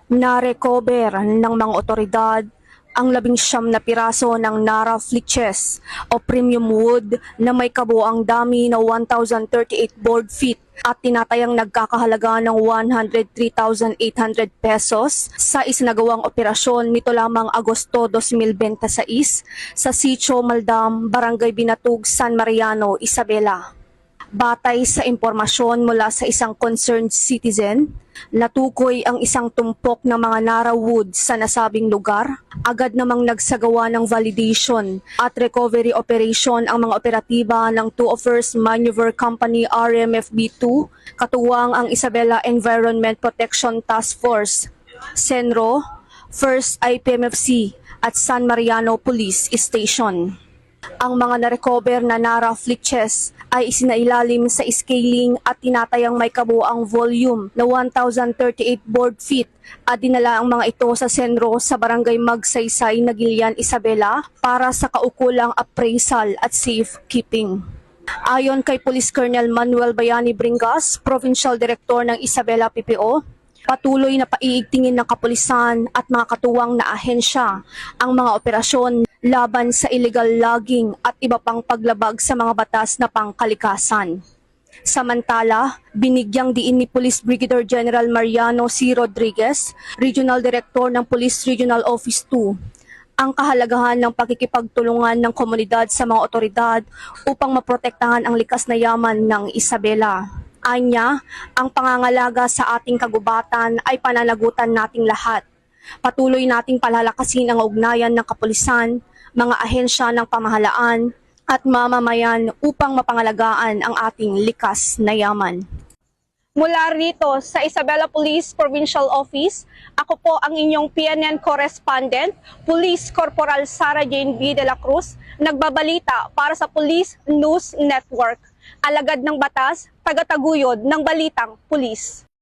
Na-recover ng mga otoridad ang 19 na piraso ng Nara Flitches o premium wood na may kabuuang dami na 1,038 board feet at tinatayang nagkakahalaga ng 103,800 pesos sa isinagawang operasyon nito lamang Agosto 2026 sa Sitio Maldam, Barangay Binatug, San Mariano, Isabela. Batay sa impormasyon mula sa isang concerned citizen, natukoy ang isang tumpok ng mga Nara wood sa nasabing lugar. Agad namang nagsagawa ng validation at recovery operation ang mga operatiba ng 201st Maneuver Company RMFB-2, katuwang ang Isabela Environment Protection Task Force, SENRO, 1st IPMFC at San Mariano Police Station. Ang mga na-recover na Nara Flitches ay isinailalim sa scaling at tinatayang may kabuuang volume na 1,038 board feet at dinala ang mga ito sa senro sa Barangay Magsaysay, Nagilian, Isabela para sa kaukulang appraisal at safekeeping. Ayon kay Police Colonel Manuel Bayani Bringas, Provincial Director ng Isabela PPO, patuloy na paiigtingin ng kapulisan at mga katuwang na ahensya ang mga operasyon laban sa illegal logging at iba pang paglabag sa mga batas na pangkalikasan. Samantala, binigyang diin ni Police Brigadier General Mariano C. Rodriguez, Regional Director ng Police Regional Office 2, ang kahalagahan ng pakikipagtulungan ng komunidad sa mga otoridad upang maprotektahan ang likas na yaman ng Isabela. Anya, ang pangangalaga sa ating kagubatan ay pananagutan nating lahat. Patuloy nating palalakasin ang ugnayan ng kapulisan, mga ahensya ng pamahalaan at mamamayan upang mapangalagaan ang ating likas na yaman. Mula rito sa Isabela Police Provincial Office, ako po ang inyong PNN correspondent, Police Corporal Sara Jane B. de la Cruz, nagbabalita para sa Police News Network. Alagad ng batas, tagataguyod ng balitang pulis.